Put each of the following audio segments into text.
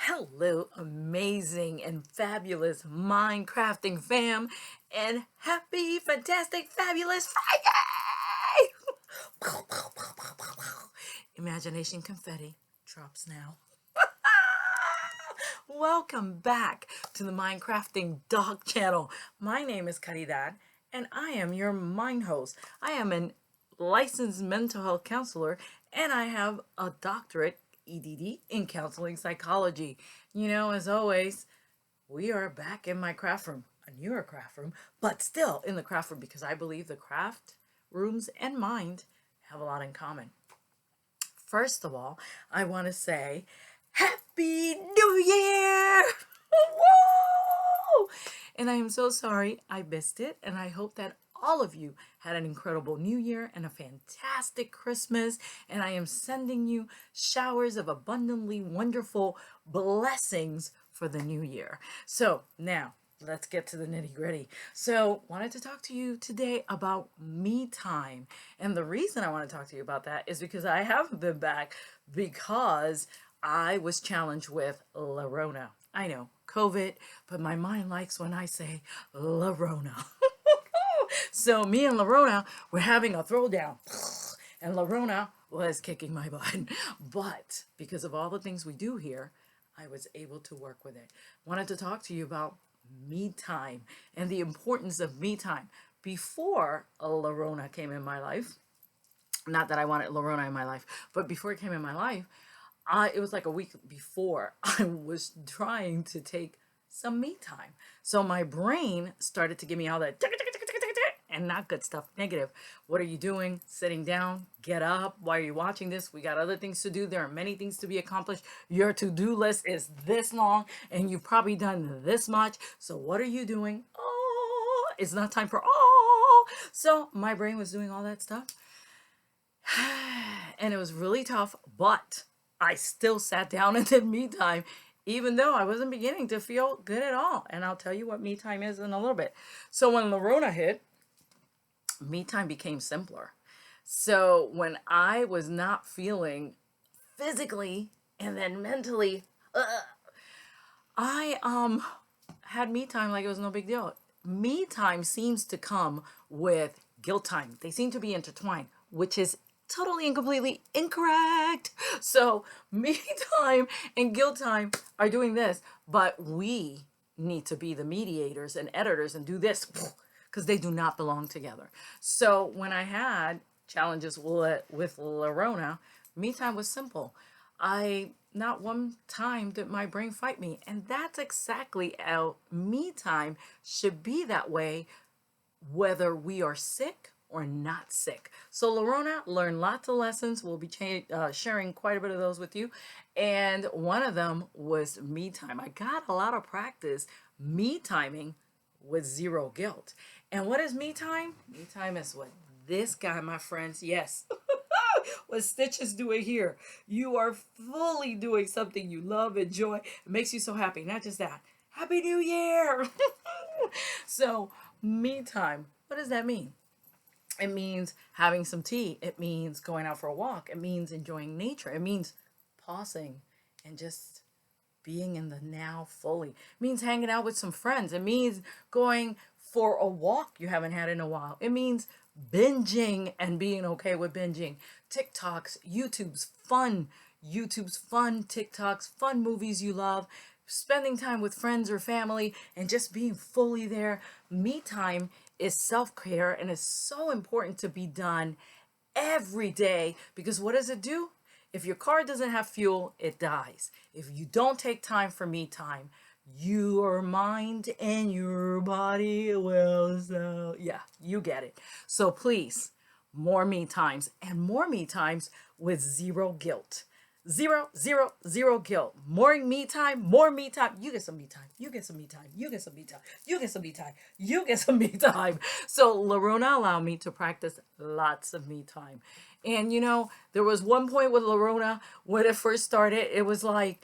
Hello, amazing and fabulous Minecrafting fam, and happy, fantastic, fabulous Friday! Imagination confetti drops now. Welcome back to the Minecrafting Dog channel. My name is Caridad, and I am your Mind host. I am an licensed mental health counselor, and I have a doctorate EDD in counseling psychology. As always, we are back in my craft room, a newer craft room, but still in the craft room because I believe the craft rooms and mind have a lot in common. First of all, I want to say Happy New Year! Woo! And I am so sorry I missed it, and I hope that all of you had an incredible New Year and a fantastic Christmas, and I am sending you showers of abundantly wonderful blessings for the new year. So now let's get to the nitty gritty. So wanted to talk to you today about me time. And the reason I want to talk to you about that is because I haven't been back because I was challenged with Lorona. I know, COVID, but my mind likes when I say Lorona. So me and Lorona were having a throwdown, and Lorona was kicking my butt. But because of all the things we do here, I was able to work with it. Wanted to talk to you about me time and the importance of me time. Before Lorona came in my life, not that I wanted Lorona in my life, but before it came in my life, it was like a week before I was trying to take some me time. So my brain started to give me all that and not good stuff, negative. What are you doing? Sitting down, get up. Why are you watching this? We got other things to do. There are many things to be accomplished. Your to-do list is this long and you've probably done this much. So what are you doing? Oh, it's not time for So my brain was doing all that stuff. And it was really tough, but I still sat down and did me time, even though I wasn't beginning to feel good at all. And I'll tell you what me time is in a little bit. So when Lorona hit, me time became simpler. So when I was not feeling physically and then mentally, I had me time like it was no big deal. Me time seems to come with guilt time. They seem to be intertwined, which is totally and completely incorrect. So me time and guilt time are doing this, but we need to be the mediators and editors and do this because they do not belong together. So when I had challenges with Lorona, me time was simple. I not one time did my brain fight me, and that's exactly how me time should be that way, whether we are sick or not sick. So Lorona learned lots of lessons. We'll be sharing quite a bit of those with you. And one of them was me time. I got a lot of practice me timing with zero guilt. And what is me time? Me time is what this guy, my friends, yes, what Stitch is doing here. You are fully doing something you love, enjoy. It makes you so happy. Not just that. Happy New Year! So, me time. What does that mean? It means having some tea. It means going out for a walk. It means enjoying nature. It means pausing and just being in the now fully. It means hanging out with some friends. It means going for a walk you haven't had in a while. It means binging and being okay with binging. TikToks, YouTube's fun TikToks, fun movies you love, spending time with friends or family, and just being fully there. Me time is self-care, and it's so important to be done every day because what does it do? If your car doesn't have fuel, it dies. If you don't take time for me time, your mind and your body will, so yeah, you get it. So please, more me times, and more me times with zero guilt. Zero, zero, zero guilt. More me time, more me time. You get some me time. You get some me time. You get some me time. You get some me time. You get some me time. So Lorona allowed me to practice lots of me time. And there was one point with Lorona when it first started, it was like,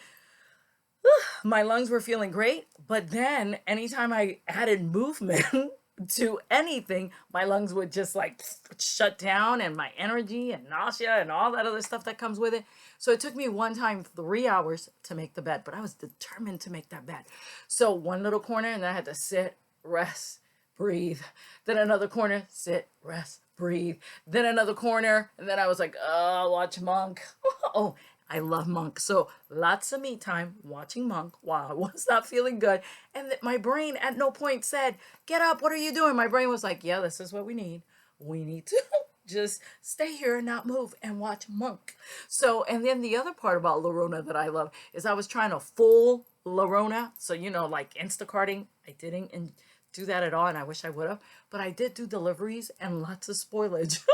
my lungs were feeling great. But then anytime I added movement, to anything, my lungs would just like shut down, and my energy and nausea and all that other stuff that comes with it. So it took me one time 3 hours to make the bed, but I was determined to make that bed. So one little corner, and then I had to sit, rest, breathe. Then another corner, sit, rest, breathe. Then another corner, and then I was like, oh, watch Monk. Oh, I love Monk. So lots of me time watching Monk while I was not feeling good. And my brain at no point said, get up, what are you doing? My brain was like, yeah, this is what we need. We need to just stay here and not move and watch Monk. So, and then the other part about Lorona that I love is I was trying to full Lorona. So, like Instacarting, I didn't do that at all, and I wish I would have. But I did do deliveries and lots of spoilage.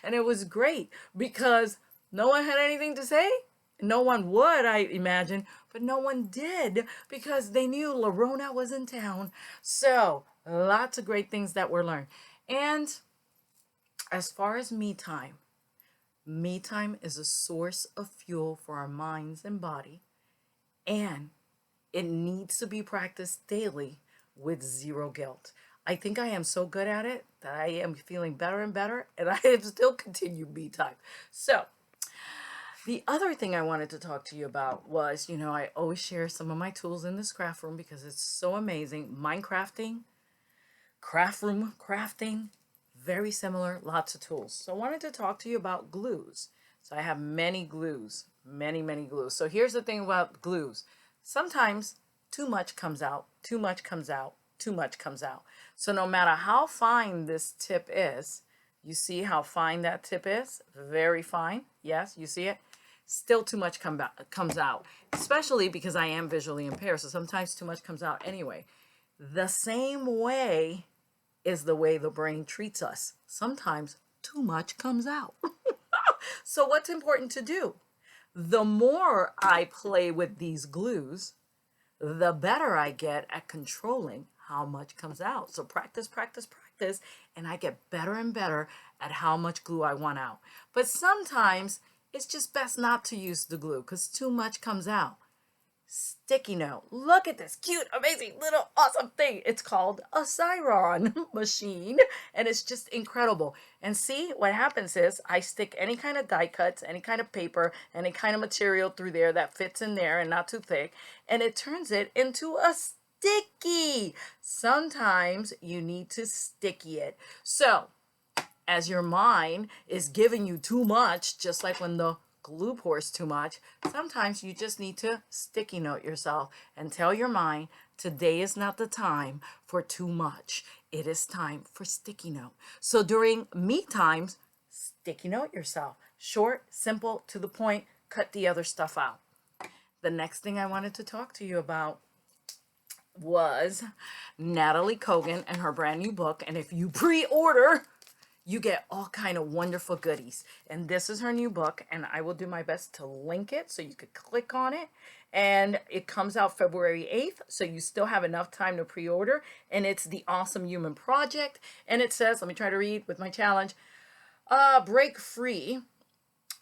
And it was great because no one had anything to say. No one would, I imagine, but no one did because they knew Lorona was in town. So lots of great things that were learned. And as far as me time is a source of fuel for our minds and body, and it needs to be practiced daily with zero guilt. I think I am so good at it that I am feeling better and better, and I have still continued me time. So the other thing I wanted to talk to you about was, I always share some of my tools in this craft room because it's so amazing. Minecrafting, craft room crafting, very similar, lots of tools. So I wanted to talk to you about glues. So I have many glues, many glues. So here's the thing about glues. Sometimes too much comes out, too much comes out, too much comes out. So no matter how fine this tip is, you see how fine that tip is? Very fine. Yes, you see it? Still too much comes out, especially because I am visually impaired. So sometimes too much comes out anyway. The same way is the way the brain treats us. Sometimes too much comes out. So what's important to do? The more I play with these glues, the better I get at controlling how much comes out. So practice, and I get better and better at how much glue I want out. But sometimes it's just best not to use the glue because too much comes out. Sticky note. Look at this cute, amazing, little awesome thing. It's called a Siron machine, and it's just incredible. And see, what happens is I stick any kind of die cuts, any kind of paper, any kind of material through there that fits in there and not too thick, and it turns it into a sticky. Sometimes you need to sticky it. So as your mind is giving you too much, just like when the glue pours too much, sometimes you just need to sticky note yourself and tell your mind, today is not the time for too much. It is time for sticky note. So during me times, sticky note yourself. Short, simple, to the point, cut the other stuff out. The next thing I wanted to talk to you about was Nataly Kogan and her brand new book. And if you pre-order, you get all kind of wonderful goodies. And this is her new book, and I will do my best to link it so you could click on it. And it comes out February 8th, so you still have enough time to pre-order. And it's The Awesome Human Project. And it says, let me try to read with my challenge, break free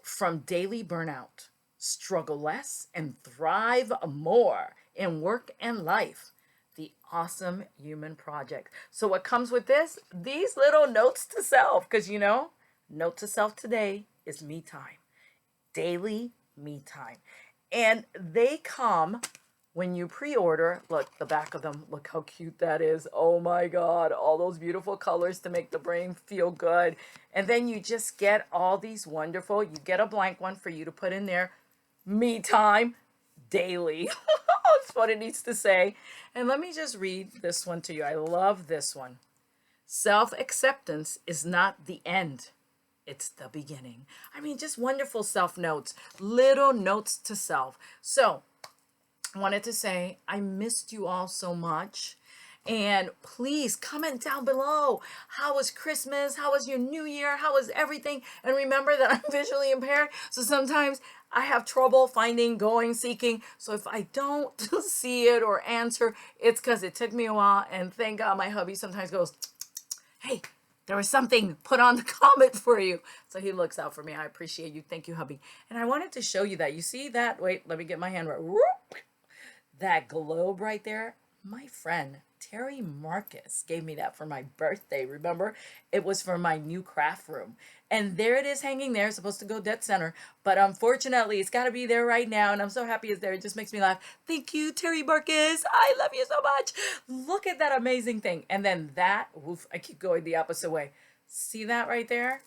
from daily burnout, struggle less, and thrive more in work and life. The Awesome Human Project. So what comes with this? These little notes to self, because note to self today is me time. Daily me time. And they come when you pre-order. Look, the back of them, look how cute that is. Oh my God, all those beautiful colors to make the brain feel good. And then you just get all these wonderful, you get a blank one for you to put in there. Me time, daily. That's what it needs to say. And let me just read this one to you. I love this one. Self-acceptance is not the end. It's the beginning. I mean, just wonderful self-notes, little notes to self. So I wanted to say, I missed you all so much. And please comment down below. How was Christmas? How was your New Year? How was everything? And remember that I'm visually impaired. So sometimes I have trouble finding, going, seeking. So if I don't see it or answer, it's because it took me a while. And thank God my hubby sometimes goes, hey, there was something put on the comment for you. So he looks out for me. I appreciate you. Thank you, hubby. And I wanted to show you that. You see that? Wait, let me get my hand right. That globe right there. My friend Terry Marcus gave me that for my birthday. Remember? It was for my new craft room. And there it is hanging there. It's supposed to go dead center. But unfortunately, it's got to be there right now. And I'm so happy it's there. It just makes me laugh. Thank you, Terry Marcus. I love you so much. Look at that amazing thing. And then that, oof, I keep going the opposite way. See that right there?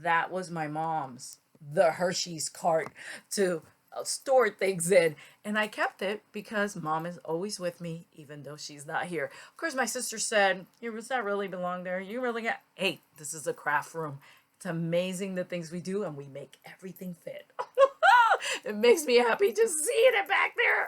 That was my mom's, the Hershey's cart to store things in. And I kept it because mom is always with me, even though she's not here. Of course, my sister said, does that really belong there? You really got, hey, this is a craft room. It's amazing the things we do and we make everything fit. It makes me happy just seeing it back there.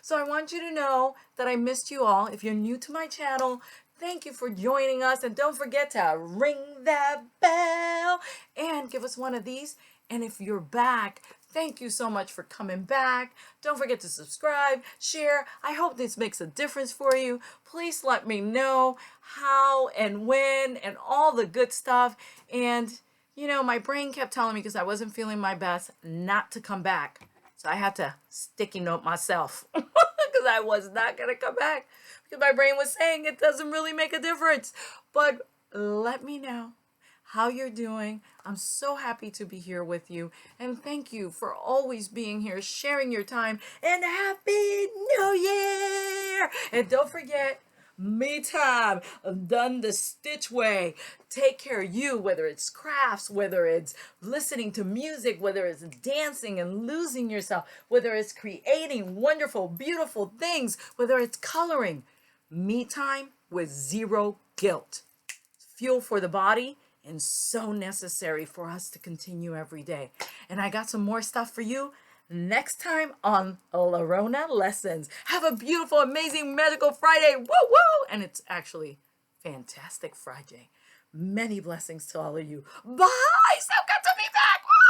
So I want you to know that I missed you all. If you're new to my channel, thank you for joining us. And don't forget to ring that bell and give us one of these. And if you're back, thank you so much for coming back. Don't forget to subscribe, share. I hope this makes a difference for you. Please let me know how and when and all the good stuff. And, you know, my brain kept telling me because I wasn't feeling my best not to come back. So I had to sticky note myself because I was not going to come back because my brain was saying it doesn't really make a difference. But let me know how you're doing. I'm so happy to be here with you. And thank you for always being here, sharing your time. And Happy New Year! And don't forget, me time. I've done the Stitch way. Take care of you, whether it's crafts, whether it's listening to music, whether it's dancing and losing yourself, whether it's creating wonderful, beautiful things, whether it's coloring. Me time with zero guilt. Fuel for the body and so necessary for us to continue every day. And I got some more stuff for you next time on Larona Lessons. Have a beautiful, amazing, magical Friday. Woo woo! And it's actually fantastic Friday. Many blessings to all of you. Bye! So good to be back. Woo!